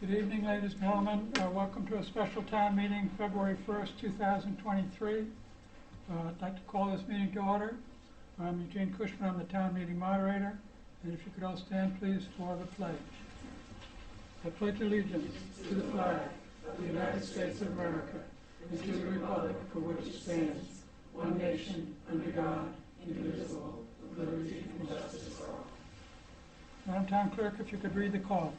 Good evening, ladies and gentlemen. Welcome to a special town meeting, February 1st, 2023. I'd like to call this meeting to order. I'm Eugene Cushman. I'm the town meeting moderator. And if you could all stand, please, for the pledge. I pledge allegiance to the flag of the United States of America and to the republic for which it stands, one nation, under God, indivisible, with liberty and justice for all. Madam Town Clerk, if you could read the call.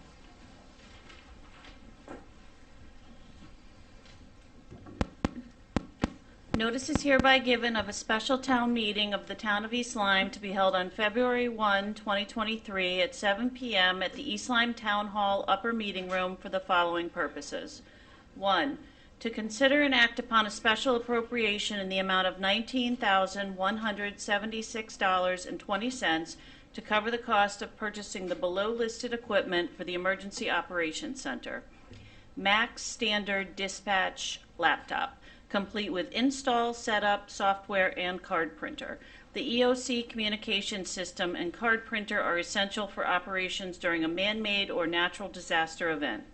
Notice is hereby given of a special town meeting of the Town of East Lyme to be held on February 1, 2023 at 7 p.m. at the East Lyme Town Hall Upper Meeting Room for the following purposes. 1. To consider and act upon a special appropriation in the amount of $19,176.20 to cover the cost of purchasing the below-listed equipment for the Emergency Operations Center. Max Standard Dispatch Laptop, complete with install, setup, software, and card printer. The EOC communication system and card printer are essential for operations during a man-made or natural disaster event.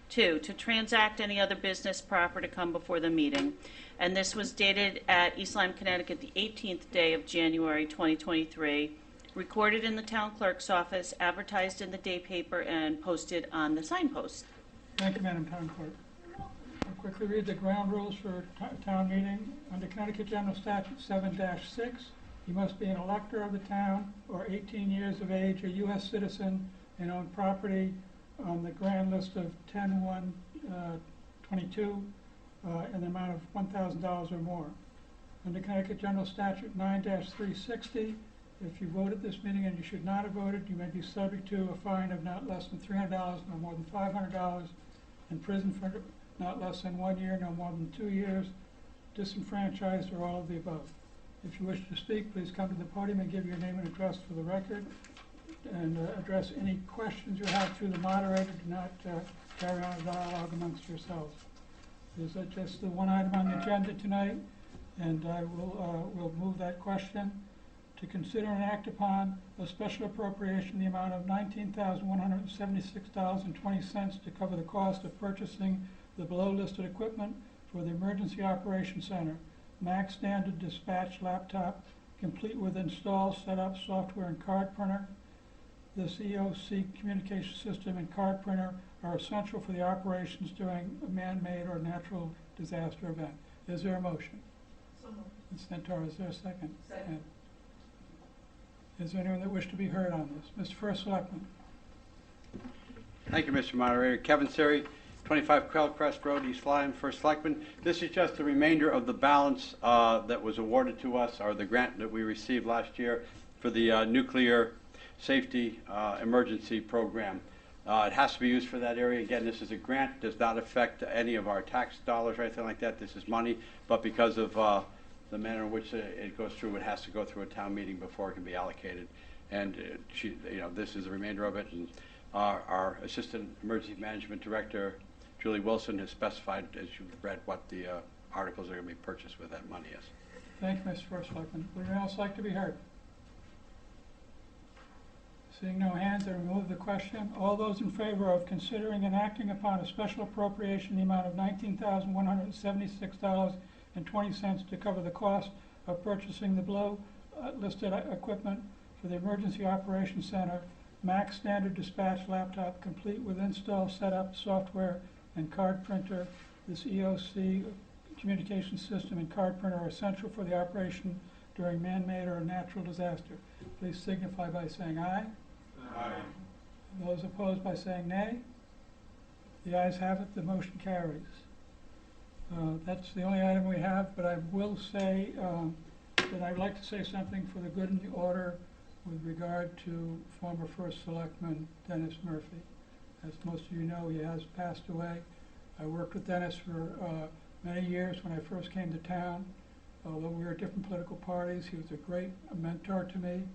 2, to transact any other business proper to come before the meeting. And this was dated at East Lyme, Connecticut, the 18th day of January 2023, recorded in the town clerk's office, advertised in the day paper, and posted on the signpost. Thank you, Madam Town Clerk. I'll quickly read the ground rules for town meeting. Under Connecticut General Statute 7-6, you must be an elector of the town or 18 years of age, a U.S. citizen, and own property on the grand list of 10-1-22 in the amount of $1,000 or more. Under Connecticut General Statute 9-360, if you vote at this meeting and you should not have voted, you may be subject to a fine of not less than $300, no more than $500, and prison for not less than 1 year, no more than 2 years, disenfranchised, or all of the above. If you wish to speak, please come to the podium and give your name and address for the record, and address any questions you have through the moderator. Do not carry on a dialogue amongst yourselves. There's just the one item on the agenda tonight, and I will move that question. To consider and act upon a special appropriation in the amount of $19,176.20 to cover the cost of purchasing the below-listed equipment for the Emergency Operations Center. Max Standard Dispatch Laptop, complete with install, setup, software, and card printer. This EOC communication system and card printer are essential for the operations during a man-made or natural disaster event. Is there a motion? So moved. Ms. Santoro, is there a second? Second. Is there anyone that wishes to be heard on this? Mr. First Selectman. Thank you, Mr. Moderator. Kevin Siri, 25 Quailcrest Road, East Lyme, First Selectman. This is just the remainder of the balance that was awarded to us, or the grant that we received last year for the nuclear safety emergency program. It has to be used for that area. Again, this is a grant, does not affect any of our tax dollars or anything like that. This is money, but because of the manner in which it goes through, it has to go through a town meeting before it can be allocated. And this is the remainder of it. And our Assistant Emergency Management Director, Julie Wilson, has specified, as you've read, what the articles are going to be purchased with that money is. Thank you, Mr. First Selectman. Would anyone else like to be heard? Seeing no hands, I remove the question. All those in favor of considering and acting upon a special appropriation in the amount of $19,176.20 to cover the cost of purchasing the below listed equipment for the Emergency Operations Center, Max Standard Dispatch Laptop, complete with install, setup, software, and card printer. This EOC communication system and card printer are essential for the operation during man-made or natural disaster. Please signify by saying aye. Aye. Those opposed by saying nay. The ayes have it. The motion carries. That's the only item we have, but I will say that I'd like to say something for the good and the order with regard to former First Selectman Dennis Murphy. As most of you know, he has passed away. I worked with Dennis for many years when I first came to town. Although we were different political parties, he was a great mentor to me.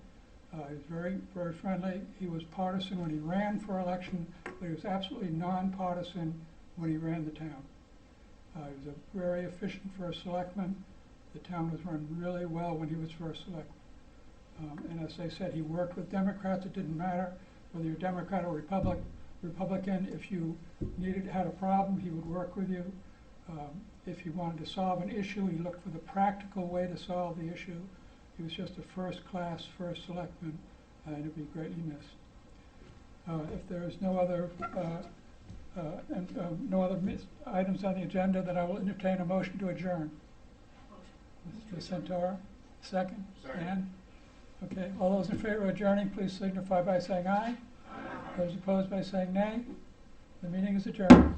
He was very, very friendly. He was partisan when he ran for election, but he was absolutely non-partisan when he ran the town. He was a very efficient First Selectman. The town was run really well when he was First Selectman. And as I said, he worked with Democrats. It didn't matter whether you're Democrat or Republican. If you had a problem, he would work with you. If he wanted to solve an issue, he looked for the practical way to solve the issue. He was just a first-class, first selectman, and it'd be greatly missed. If there is no other items on the agenda, then I will entertain a motion to adjourn. Mr. Santoro, second? Ann? Okay, all those in favor of adjourning, please signify by saying aye. Those opposed by saying nay. The meeting is adjourned.